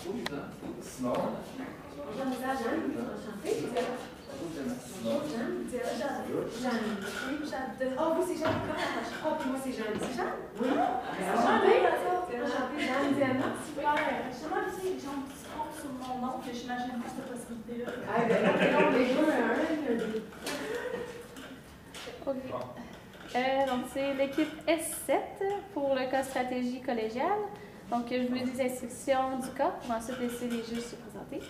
Sinon, Jeanne, enchantée. Sinon, Jeanne. Oh, vous, c'est Jeanne. Oh, puis moi, c'est Jeanne. C'est Jeanne? Oui. Enchantée, Jeanne, Diana. Super. Justement, aussi, les gens qui se trompent sur mon nom, que j'imagine pas cette possibilité-là. Ah, ben non, les deux, un, deux. OK. Donc, c'est l'équipe S7 pour le cas stratégie collégiale. Donc, je vous lis des instructions du cas pour ensuite laisser les juges se présenter.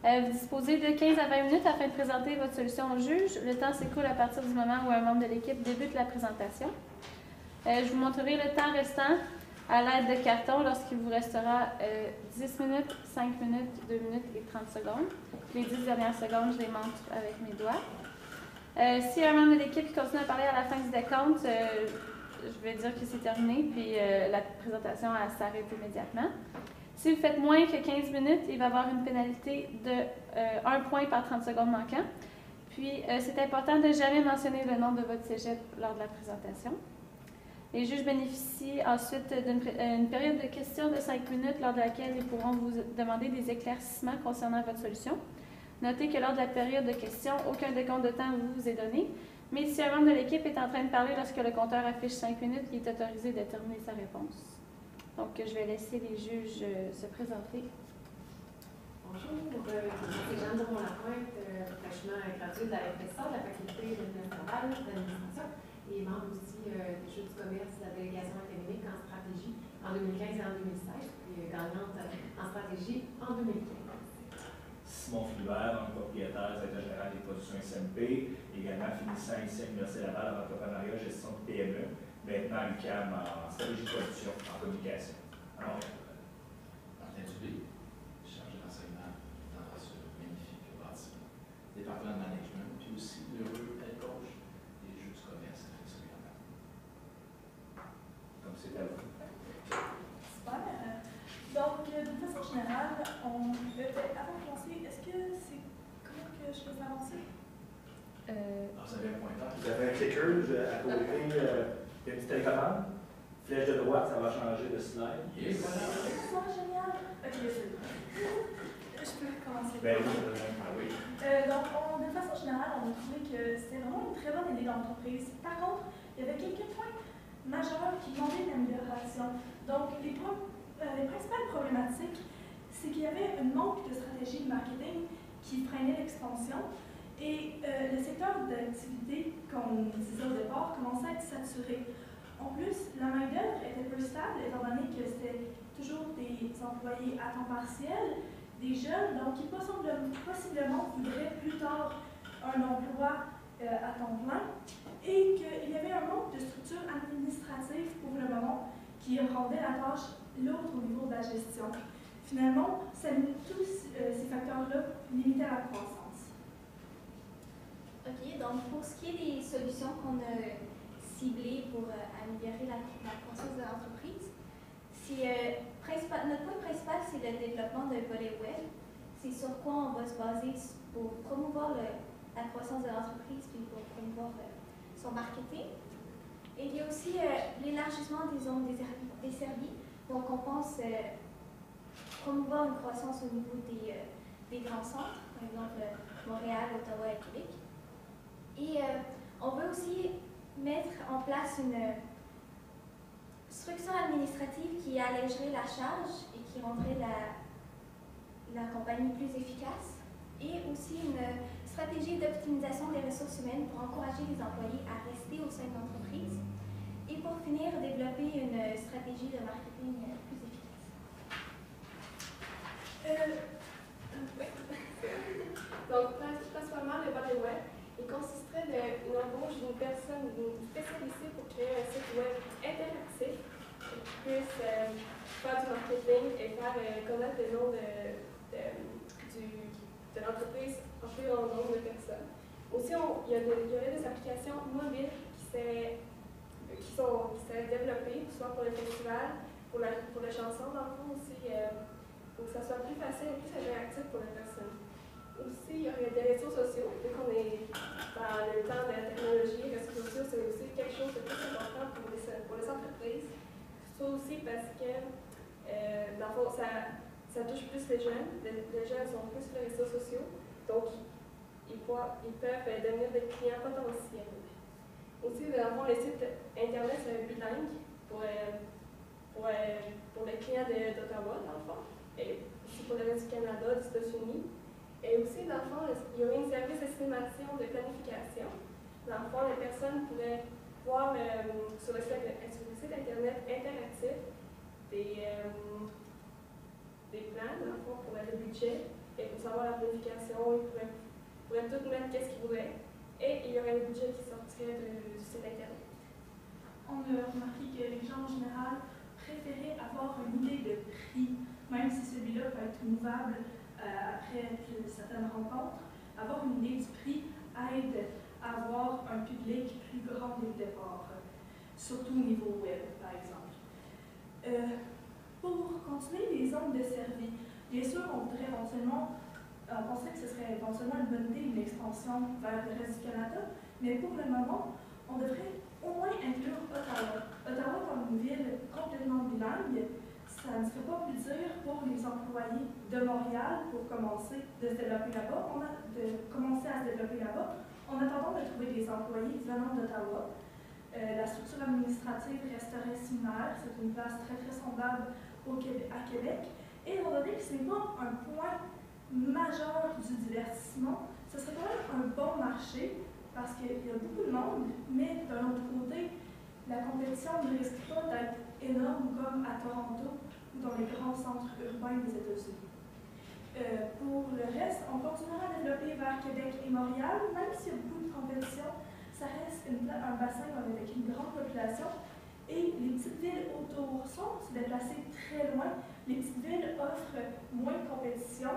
Vous disposez de 15 à 20 minutes afin de présenter votre solution au juge. Le temps s'écoule à partir du moment où un membre de l'équipe débute la présentation. Je vous montrerai le temps restant à l'aide de cartons lorsqu'il vous restera 10 minutes, 5 minutes, 2 minutes et 30 secondes. Les 10 dernières secondes, je les montre avec mes doigts. Si un membre de l'équipe continue à parler à la fin du décompte, je vais dire que c'est terminé, puis la présentation s'arrête immédiatement. Si vous faites moins que 15 minutes, il va y avoir une pénalité de 1 point par 30 secondes manquant. Puis, c'est important de ne jamais mentionner le nom de votre cégep lors de la présentation. Les juges bénéficient ensuite d'une période de questions de 5 minutes lors de laquelle ils pourront vous demander des éclaircissements concernant votre solution. Notez que lors de la période de questions, aucun décompte de temps vous est donné, mais si un membre de l'équipe est en train de parler lorsque le compteur affiche 5 minutes, il est autorisé de terminer sa réponse. Donc, je vais laisser les juges se présenter. Bonjour, c'est Jeanne Duron-Lapointe, fraîchement graduée de la FSA, de la faculté d'administration, et membre aussi des Jeux du commerce de la délégation académique en stratégie en 2015 et en 2016, puis gagnante en stratégie en 2015. Simon Flubert, donc propriétaire, directeur général des productions SMP, également finissant ici à l'Université Laval en entrepreneuriat, gestion de PME, maintenant à l'UQAM en stratégie de production, en communication. Alors, Martin Dubé, chargé d'enseignement dans ce magnifique bâtiment. Département de management, puis aussi l'heureux head coach des Jeux du commerce à secondaire. comme c'est à vous. Super. Donc, d'une façon générale, avant de commencer, est-ce que c'est comment que je peux avancer? Vous avez un pointeur? Vous avez un clicker à côté, il y a une petite télécommande. Flèche de droite, ça va changer de slide. Et voilà. C'est génial. Ok, je peux commencer. Ben oui, Donc, d'une façon générale, on a trouvé que c'était vraiment une très bonne idée d'entreprise. Par contre, il y avait quelques points majeurs qui demandaient une amélioration. Donc, les principales problématiques, c'est qu'il y avait un manque de stratégie de marketing qui freinait l'expansion et le secteur d'activité, comme on disait au départ, commençait à être saturé. En plus, la main-d'œuvre était peu stable, étant donné que c'était toujours des employés à temps partiel, des jeunes, donc qui possiblement voudraient plus tard un emploi à temps plein, et qu'il y avait un manque de structure administrative pour le moment qui rendait la tâche lourde au niveau de la gestion. Finalement, tous ces facteurs-là limitaient la croissance. OK, donc pour ce qui est des solutions qu'on a ciblées pour améliorer la croissance de l'entreprise, notre point principal, c'est le développement d'un volet web. C'est sur quoi on va se baser pour promouvoir la croissance de l'entreprise puis pour promouvoir son marketing. Et il y a aussi l'élargissement des zones desservies. Donc, on pense promouvoir une croissance au niveau des grands centres, par exemple Montréal, Ottawa et Québec. Et on veut aussi mettre en place une structure administrative qui allégerait la charge et qui rendrait la compagnie plus efficace. Et aussi une stratégie d'optimisation des ressources humaines pour encourager les employés à rester au sein de l'entreprise. Et pour finir, développer une stratégie de marketing plus efficace. Donc, principalement, le volet web, il consisterait d'une embauche d'une personne spécialisée pour créer un site web interactif qui puisse faire du marketing et faire connaître le nom de l'entreprise en plus grand nombre de personnes. Aussi, il y aurait des applications mobiles qui seraient développées, soit pour le festival, pour la chanson, dans le fond aussi, pour que ça soit plus facile et plus interactif pour les personnes. Aussi, il y aurait des réseaux sociaux, vu qu'on est dans le temps de la technologie, les réseaux sociaux, c'est aussi quelque chose de très important pour les entreprises. Ça aussi parce que, dans le fond, ça ça touche plus les jeunes. Les jeunes sont plus sur les réseaux sociaux, donc ils peuvent devenir des clients potentiels. Aussi, dans les sites Internet, c'est bilingue pour les clients d'Ottawa, dans le fond, et aussi pour le reste du Canada, des États-Unis. Et aussi, dans le fond, il y aurait un service d'estimation de planification. Dans le fond, les personnes pourraient voir sur le site Internet interactif des plans, dans le fond, pour le budget et pour savoir la planification. Ils pourraient tout mettre qu'est-ce qu'ils voudraient et il y aurait le budget qui sortirait du site Internet. On a remarqué que les gens en général préféraient avoir une idée de prix, même si celui-là peut être mouvable après certaines rencontres. Avoir une idée du prix aide à avoir un public plus grand dès le départ, surtout au niveau web, par exemple. Pour continuer les zones desservies, bien sûr, on voudrait éventuellement, on pensait que ce serait éventuellement une bonne idée, une expansion vers le reste du Canada, mais pour le moment, on devrait au moins inclure Ottawa. Ottawa comme une ville complètement bilingue, ça ne serait pas plus dur pour les employés de Montréal pour commencer à se développer là-bas, en attendant de trouver des employés venant d'Ottawa. La structure administrative resterait similaire, c'est une place très très semblable à Québec. Et étant donné que ce n'est pas un point majeur du divertissement, ce serait quand même un bon marché parce qu'il y a beaucoup de monde, mais d'un autre côté, la compétition ne risque pas d'être énorme comme à Toronto ou dans les grands centres urbains des États-Unis. Pour le reste, on continuera à développer vers Québec et Montréal, même s'il y a beaucoup de compétition, ça reste un bassin avec une grande population et les petites villes autour sont se déplacer très loin. Les petites villes offrent moins de compétition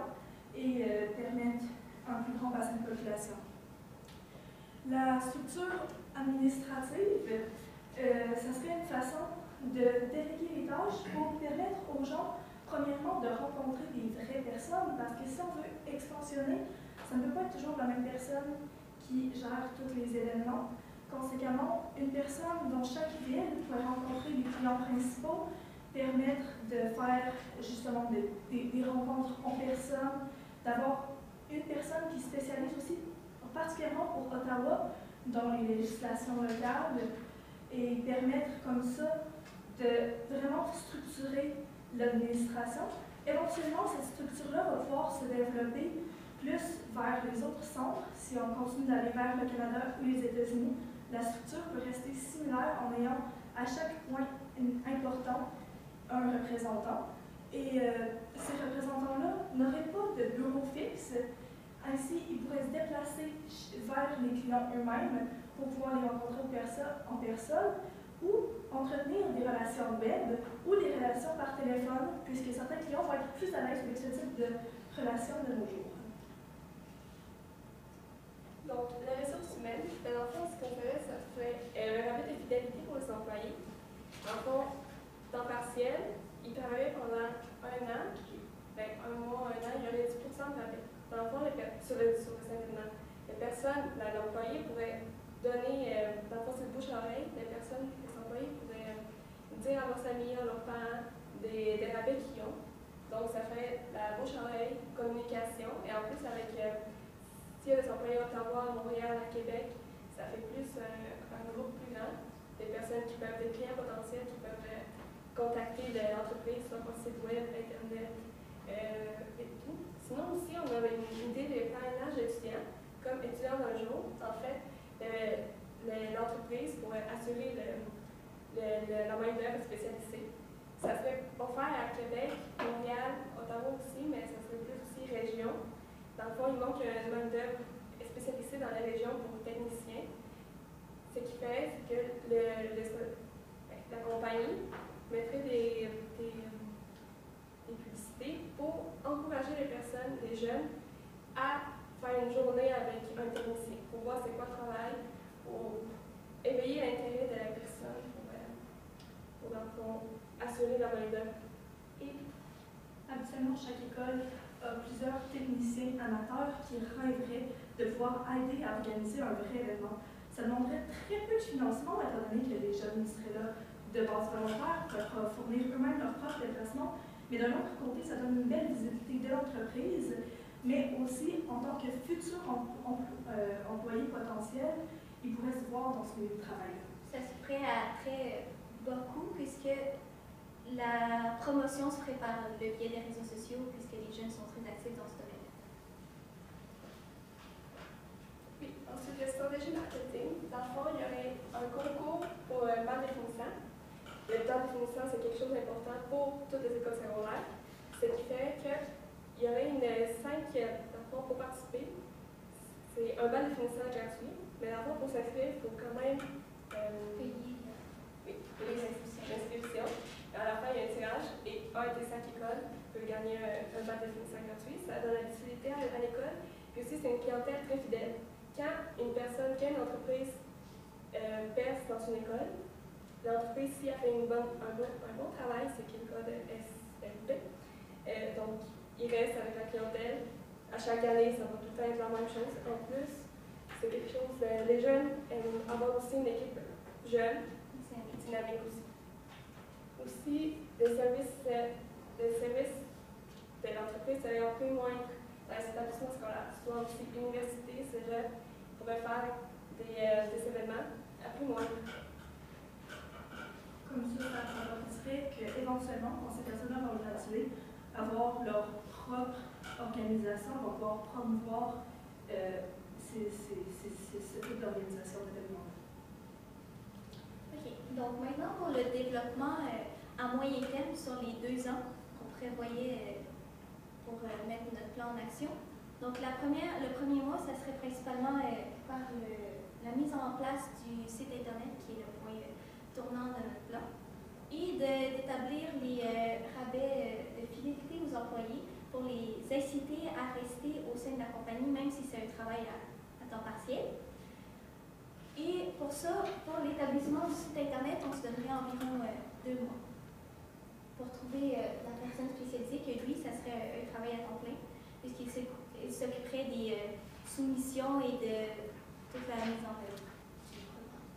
et permettent un plus grand bassin de population. La structure administrative, ça serait une façon de déléguer les tâches pour permettre aux gens, premièrement, de rencontrer des vraies personnes, parce que si on veut expansionner, ça ne peut pas être toujours la même personne qui gère tous les événements. Conséquemment, une personne dans chaque ville pourrait rencontrer les clients principaux, permettre de faire justement des rencontres en personne, d'avoir une personne qui spécialise aussi, particulièrement pour Ottawa, dans les législations locales, et permettre comme ça de vraiment structurer l'administration. Éventuellement, cette structure-là va pouvoir se développer plus vers les autres centres. Si on continue d'aller vers le Canada ou les États-Unis, la structure peut rester similaire en ayant à chaque point important un représentant. Et ces représentants-là n'auraient pas de bureau fixe. Ainsi, ils pourraient se déplacer vers les clients eux-mêmes pour pouvoir les rencontrer en personne ou entretenir des relations web ou des relations par téléphone, puisque certains clients vont être plus à l'aise avec ce type de relations de nos jours. Donc, les ressources humaines, dans le fond, ce qu'on ferait, ça serait un rabais de fidélité pour les employés. En fond, temps partiel, ils travaillaient pendant un an, un mois, un an, il y aurait 10% de rabais. Dans le fond, sur le 5 ans, les personnes, l'employé pourrait donner, dans le fond, c'est le bouche-oreille, les employés pourraient dire à leurs amis, à leurs parents, des rabais qu'ils ont. Donc, ça ferait la bouche-oreille, communication, et en plus, avec s'il y a des employés à Ottawa, à Montréal, à Québec, ça fait plus un groupe plus grand, des personnes qui peuvent, des clients potentiels qui peuvent contacter l'entreprise, soit par site web, Internet et tout. Sinon aussi, on avait une idée de parrainage d'étudiants, comme étudiants d'un jour. En fait, l'entreprise pourrait assurer la main-d'œuvre spécialisée. Ça serait offert à Québec, Montréal, Ottawa aussi, mais ça serait plus aussi région. Dans le fond, il manque une main-d'œuvre spécialisée dans la région pour les techniciens. Ce qui fait, c'est que la compagnie mettrait des publicités pour encourager les personnes, les jeunes, à faire une journée avec un technicien, pour voir c'est quoi le travail, pour éveiller l'intérêt de la personne, pour dans le fond, assurer la main-d'œuvre. Et habituellement, chaque école a plusieurs techniciens amateurs qui rêveraient de pouvoir aider à organiser un vrai événement. Ça demanderait très peu de financement, étant donné que les jeunes seraient là de base volontaire pour fournir eux-mêmes leurs propres déplacements, Mais d'un autre côté, ça donne une belle visibilité de l'entreprise, mais aussi en tant que futur employé potentiel, ils pourraient se voir dans ce milieu de travail-là. Ça se ferait à très beaucoup puisque la promotion se ferait par le biais des réseaux sociaux puisque les jeunes sont très actifs dans ce domaine. Oui, ensuite, la stratégie marketing. Dans le fond, il y aurait un concours pour un plan définissant. Le plan définissant, c'est quelque chose d'important pour toutes les écoles secondaires. Ce qui fait qu'il y aurait 5 pour participer. C'est un ban définissant gratuit, mais dans le fond, pour s'inscrire, il faut quand même Payer les inscriptions. À la fin, il y a un tirage et un des 5 écoles peut gagner un ban définissant gratuit. Ça donne la visibilité à l'école. Puis aussi, c'est une clientèle très fidèle. Quand une entreprise perce dans une école, l'entreprise, si elle fait un bon travail, c'est qu'il y a le code SFP. Donc, il reste avec la clientèle. À chaque année, ça va tout le temps être la même chose. En plus, c'est quelque chose, les jeunes aiment avoir aussi une équipe jeune, dynamique aussi. Aussi, les services de l'entreprise seraient un peu moins dans les établissements scolaires, soit aussi université, cégep, pourraient faire des événements à plus moins. Comme ça favoriserait qu'éventuellement, quand ces personnes-là vont graduer, avoir leur propre organisation, vont pouvoir promouvoir ce type d'organisation d'événements. OK. Donc maintenant, pour le développement à moyen terme sur les 2 ans qu'on prévoyait pour mettre notre plan en action. Donc le premier mois, ça serait principalement par la mise en place du site Internet, qui est le point tournant de notre plan, et d'établir les rabais de fidélité aux employés pour les inciter à rester au sein de la compagnie, même si c'est un travail à temps partiel. Et pour ça, pour l'établissement du site Internet, on se donnerait environ 2 mois pour trouver la personne spécialisée, que lui, ça serait un travail à temps plein, puisqu'il s'occuperait des soumissions et de toute la mise en œuvre du programme.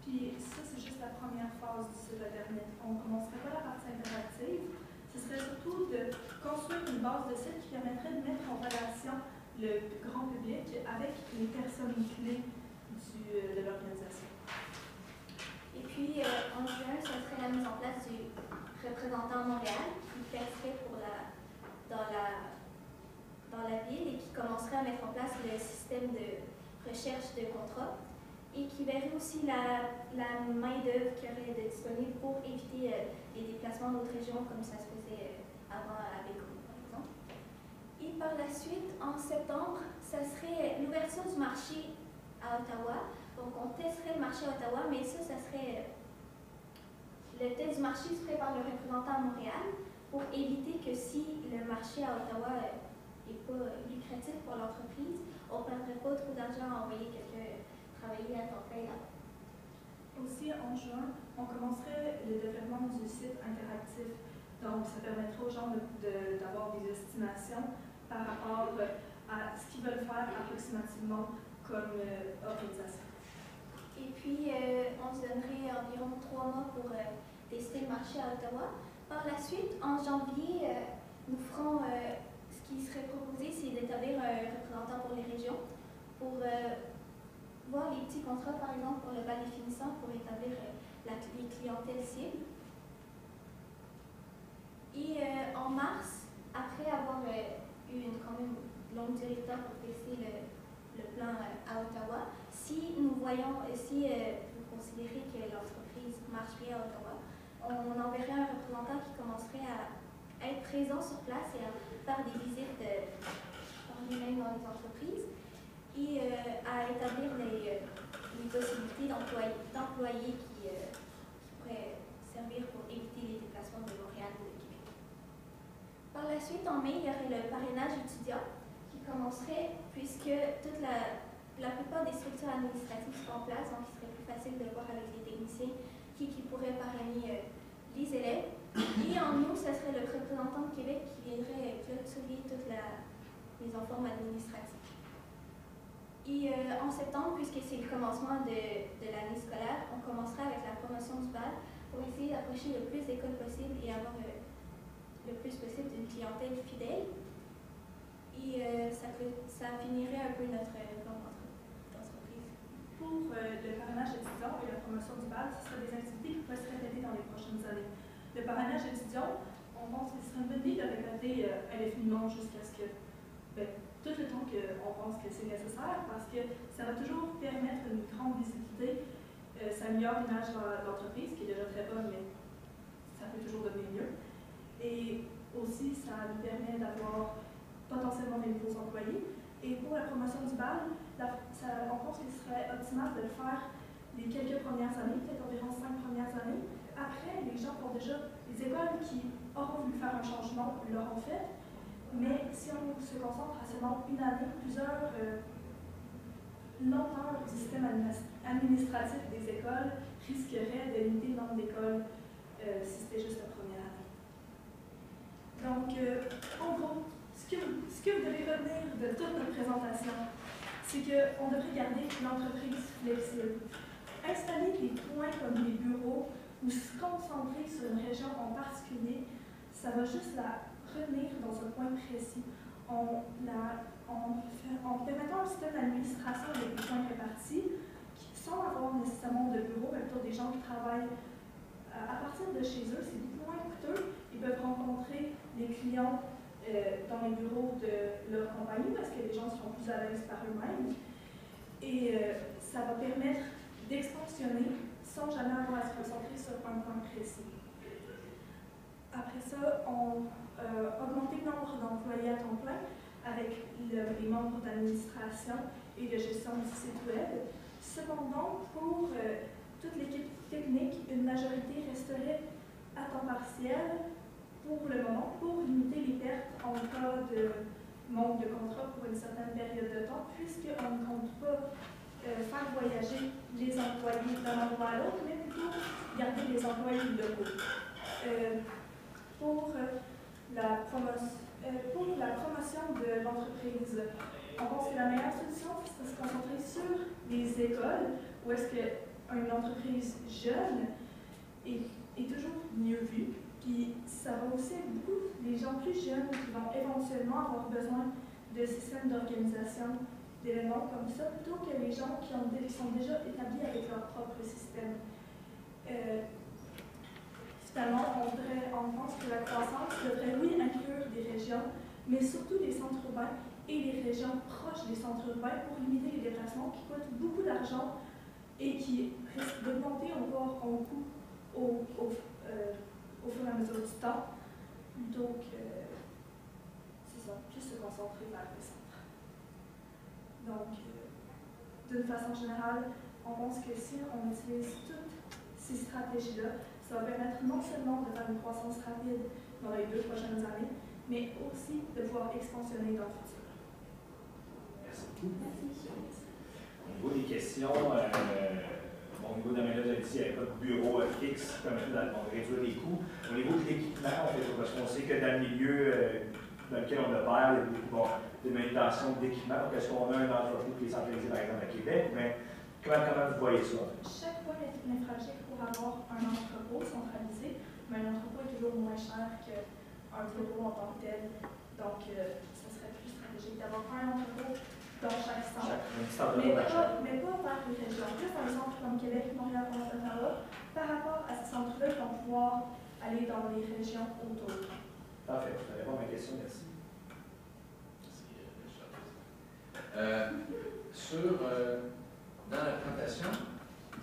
Puis ça, c'est juste la première phase du site Internet. On ne commencerait pas la partie interactive. Ce serait surtout de construire une base de site qui permettrait de mettre en relation le grand public avec les personnes clés de l'organisation. Et puis, en juin, ça serait la mise en place du représentant à Montréal, qui passerait dans la ville et qui commencerait à mettre en place le système de recherche de contrats et qui verrait aussi la main-d'œuvre qu'il y aurait de disponible pour éviter les déplacements d'autres régions comme ça se faisait avant à Bécomo, par exemple. Et par la suite, en septembre, ça serait l'ouverture du marché à Ottawa. Donc, on testerait le marché à Ottawa, mais ça serait... Le test du marché se ferait par le représentant à Montréal pour éviter que si le marché à Ottawa n'est pas lucratif pour l'entreprise, on ne perdrait pas trop d'argent à envoyer quelqu'un travailler à temps plein là-bas. Aussi, en juin, on commencerait le développement du site interactif. Donc, ça permettrait aux gens d'avoir des estimations par rapport à ce qu'ils veulent faire approximativement comme organisation. Et puis, on se donnerait environ 3 mois pour tester le marché à Ottawa. Par la suite, en janvier, nous ferons, ce qui serait proposé, c'est d'établir un représentant pour les régions, pour voir les petits contrats, par exemple, pour le bal définissant, pour établir les clientèles cibles. Et en mars, après avoir eu une quand même longue durée de temps pour tester le plan à Ottawa, si nous voyons, si vous considérez que l'entreprise marche bien à Ottawa, on enverrait un représentant qui commencerait à être présent sur place et à faire des visites par lui-même dans les entreprises et à établir les possibilités d'employés qui pourraient servir pour éviter les déplacements de Montréal ou de Québec. Par la suite, en mai, il y aurait le parrainage étudiant qui commencerait puisque la plupart des structures administratives sont en place, donc il serait plus facile de voir avec les techniciens qui pourraient parrainer les élèves. Et en août, ce serait le représentant de Québec qui viendrait clôturer toutes les informes administratives. Et en septembre, puisque c'est le commencement de l'année scolaire, on commencera avec la promotion du BAL pour essayer d'approcher le plus d'écoles possible et avoir le plus possible d'une clientèle fidèle. Et ça finirait un peu notre plan d'entreprise. Pour le parrainage étudiant et la promotion du BAL, ce seraient des activités qui pourraient se répéter dans les prochaines années. Le parrainage étudiant, on pense que ce serait une bonne idée de répéter indéfiniment jusqu'à ce que, tout le temps qu'on pense que c'est nécessaire, parce que ça va toujours permettre une grande visibilité, ça améliore l'image de l'entreprise, qui est déjà très bonne, mais ça peut toujours devenir mieux. Et aussi, ça nous permet d'avoir potentiellement des nouveaux employés. Et pour la promotion du BAL, on pense qu'il serait optimal de le faire les quelques premières années, peut-être environ 5 premières années. Après, les gens font déjà, les écoles qui auront voulu faire un changement l'auront fait, mais si on se concentre à seulement une année, plusieurs lenteurs du système administratif des écoles risqueraient de limiter le nombre d'écoles si c'était juste la première année. Donc, en gros, ce que vous devez retenir de toute notre présentation, c'est qu'on devrait garder l'entreprise flexible. Installer des points comme des bureaux ou se concentrer sur une région en particulier, ça va juste la retenir dans un point précis. En permettant un système d'administration avec des points répartis, sans avoir nécessairement de bureau, mais plutôt des gens qui travaillent à partir de chez eux, c'est beaucoup moins coûteux. Ils peuvent rencontrer les clients dans les bureaux de leur compagnie parce que les gens seront plus à l'aise par eux-mêmes. Et ça va permettre d'expansionner sans jamais avoir à se concentrer sur un point précis. Après ça, augmenter le nombre d'employés à temps plein avec les membres d'administration et de gestion du site web. Cependant, pour toute l'équipe technique, une majorité resterait à temps partiel pour le moment, pour limiter les pertes en cas de manque de contrat pour une certaine période de temps, puisqu'on ne compte pas faire voyager les employés d'un endroit à l'autre, mais plutôt garder les employés locaux. Pour la promotion de l'entreprise, on pense que la meilleure solution, c'est de se concentrer sur les écoles, où est-ce qu'une entreprise jeune est toujours mieux vue. Puis ça va aussi être beaucoup les gens plus jeunes qui vont éventuellement avoir besoin de systèmes d'organisation d'événements comme ça, plutôt que les gens qui sont déjà établis avec leur propre système. Finalement, on pense que la croissance devrait, oui, inclure des régions, mais surtout des centres urbains et les régions proches des centres urbains pour limiter les déplacements qui coûtent beaucoup d'argent et qui risquent d'augmenter encore en coût au fur et à mesure du temps. Donc, c'est ça, plus se concentrer vers les centres. Donc, d'une façon générale, on pense que si on utilise toutes ces stratégies-là, ça va permettre non seulement de faire une croissance rapide dans les 2 prochaines années, mais aussi de pouvoir expansionner dans le futur. Merci beaucoup. Merci. Au niveau des questions, au niveau de la méthode, il n'y avait pas de bureau fixe qui permettait de réduire les coûts. Au niveau de l'équipement, parce qu'on sait que dans le milieu dans lequel on opère, il y a beaucoup de manutention d'équipement. Donc, est-ce qu'on a une entreprise qui est centralisée, par exemple, à Québec? Mais comment vous voyez ça? Chaque fois, il y a une infrastructure pour avoir un entrepôt centralisé, mais un entrepôt est toujours moins cher qu'un bureau en tant que tel. Donc, ça serait plus stratégique d'avoir un entrepôt dans chaque centre. Mais pas vers les régions. Plus dans les centres comme Québec, Montréal, Ottawa, par rapport à ces centres-là, ils vont pouvoir aller dans les régions autour. Parfait. Ça répond à ma question. Merci. Dans la présentation,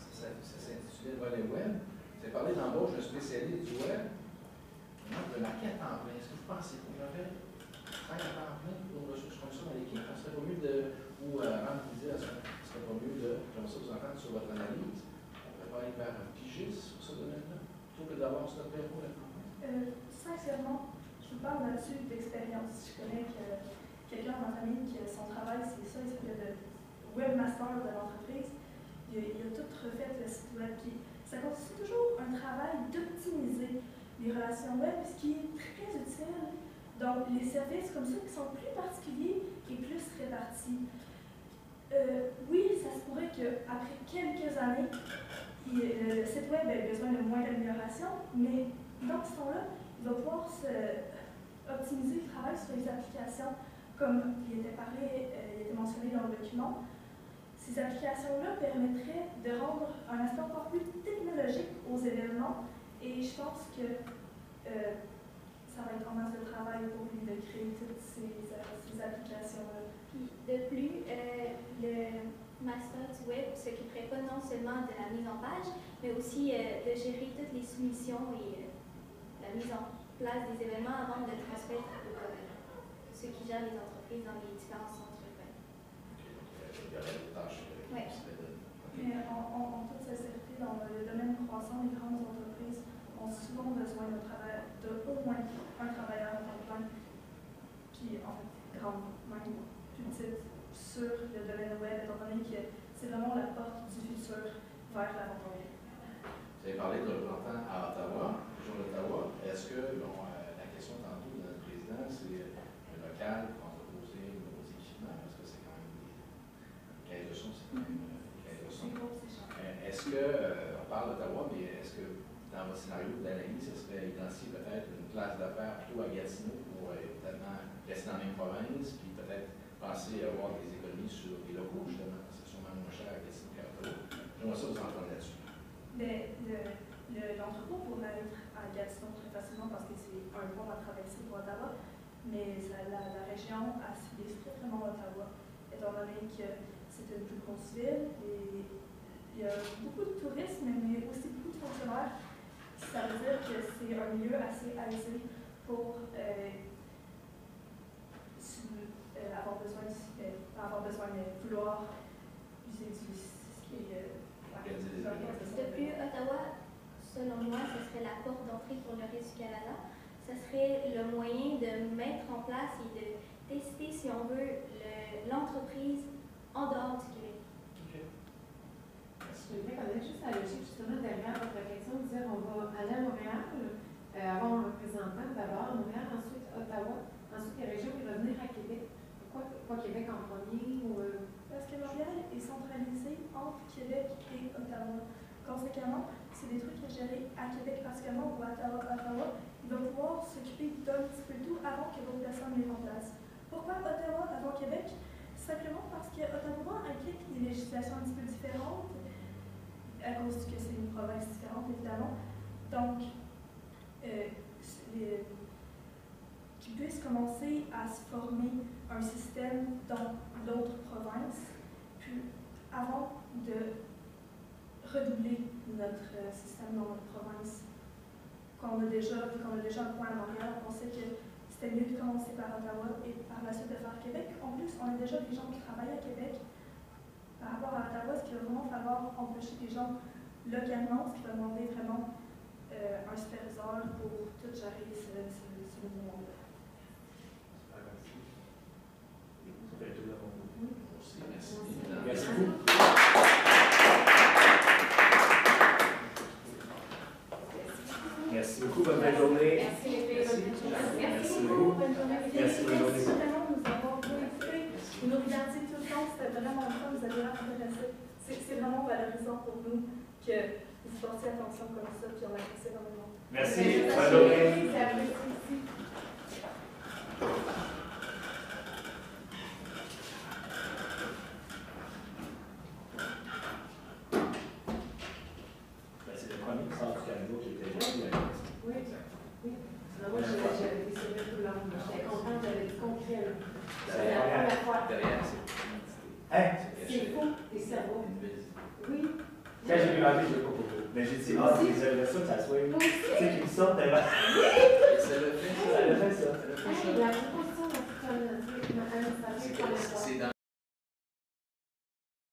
ça s'intitulait Volet Web. Vous avez parlé d'embauche de spécialistes du web. Maintenant, de marquer à temps plein. Est-ce que vous pensez qu'on devrait faire à temps plein pour une ressource comme ça dans l'équipe? On serait pas mieux avant de vous dire, ce serait pas mieux de, comme ça, vous entendre sur votre analyse. On pourrait aller vers un pigiste sur ce domaine-là, plutôt que d'avoir ce bureau là. Sincèrement, je vous parle là-dessus d'expérience. Je connais quelqu'un dans ma famille qui son travail, c'est ça, il s'appelle le webmaster de l'entreprise. Il a tout refait le site web. Puis ça constitue toujours un travail d'optimiser les relations web, ce qui est très utile dans les services comme ça qui sont plus particuliers et plus répartis. Oui, ça se pourrait qu'après quelques années, le site web ait besoin de moins d'amélioration, mais dans ce temps-là, il il va pouvoir optimiser le travail sur les applications, comme il était mentionné dans le document. Ces applications-là permettraient de rendre un aspect encore plus technologique aux événements, et je pense que ça va être en masse de travail pour lui de créer toutes ces applications-là. Puis de plus, le master du web ne s'occuperait pas non seulement de la mise en page, mais aussi de gérer toutes les soumissions et la mise en place des événements avant de le transmettre à ceux qui gèrent les entreprises dans les différents centres urbains. Il y aurait des tâches Ouais. Mais en toute sincérité, dans le domaine croissant, les grandes entreprises ont souvent besoin d'au moins un travailleur en temps plein, puis en fait, grande, même plus petite, sur le domaine web, étant donné que c'est vraiment la porte du futur vers la vente en ligne. Vous avez parlé de représentant à Ottawa, région d'Ottawa. Est-ce que, la question tantôt de notre président, c'est le local pour entreposer nos équipements, parce que c'est quand même des caisses de son, c'est quand même des caisses de son. Est-ce que, on parle d'Ottawa, mais est-ce que dans votre scénario d'analyse, ce serait identifier peut-être une place d'affaires plutôt à Gatineau pour évidemment rester dans la même province, puis peut-être penser à avoir des économies sur les locaux, justement, parce que c'est sûrement moins cher à Gatineau qu'à Ottawa. J'aimerais ça vous entendre là-dessus. L'entrepôt pourrait être à Gatineau très facilement parce que c'est un pont à traverser pour Ottawa, mais la région a ciblé strictement Ottawa, étant donné que c'est une plus grosse ville et il y a beaucoup de tourisme, mais aussi beaucoup de fonctionnaires. Ça veut dire que c'est un milieu assez aisé pour avoir besoin de vouloir user ce qui est Depuis Ottawa, selon moi, ce serait la porte d'entrée pour le reste du Canada. Ce serait le moyen de mettre en place et de tester, si on veut, l'entreprise en dehors du Québec. Je voudrais connaître juste la logique justement derrière votre question, de dire on va aller à Montréal, avoir un représentant d'abord à Montréal, ensuite Ottawa, ensuite les régions qui revenir à Québec. Pourquoi Québec en premier Parce que Montréal est centralisé entre Québec et Ottawa. Conséquemment, c'est des trucs qui sont gérés à Québec particulièrement ou à Ottawa. Il va pouvoir s'occuper d'un petit peu tout avant que d'autres personnes les remplacent. Pourquoi Ottawa avant Québec? Simplement parce que Ottawa implique des législations un petit peu différentes, à cause que c'est une province différente, évidemment. Donc, qu'ils puissent commencer à se former un système dans d'autres provinces, puis avant de redoubler notre système dans notre province, qu'on a déjà un point à Montréal, on sait que c'était mieux de commencer par Ottawa et par la suite de faire Québec. En plus, on a déjà des gens qui travaillent à Québec. Par rapport à Ottawa, ce qu'il va vraiment falloir embaucher des gens localement, ce qui va demander vraiment un superviseur pour tout gérer ce nouveau monde-là. Merci. Merci beaucoup. Merci beaucoup, bonne belle journée. Merci les filles, bonne journée. Merci beaucoup. Bonne journée. Merci, bonne journée. Merci vraiment de nous avoir écoutés. Vous nous regardiez tout le temps, c'était vraiment fun, vous avez l'air intéressés. C'est vraiment valorisant pour nous que vous portiez attention comme ça, puis on apprécie énormément. Merci, bonne journée. C'est apprécié aussi. C'est le premier qui sort du Canada qui était ici. Oui. Moi, j'avais été sur tout le long. J'étais contente, j'avais du concret. C'est la première fois. Derrière, Hein? C'est fou, les cerveaux. Oui. Quand j'ai demandé, je ne l'ai pas proposé. Mais j'ai dit, ah, j'aimerais ça que ça soit. Tu sais, qu'ils me sortent tellement. Ça le fait, Ça le fait, ça. Hey, la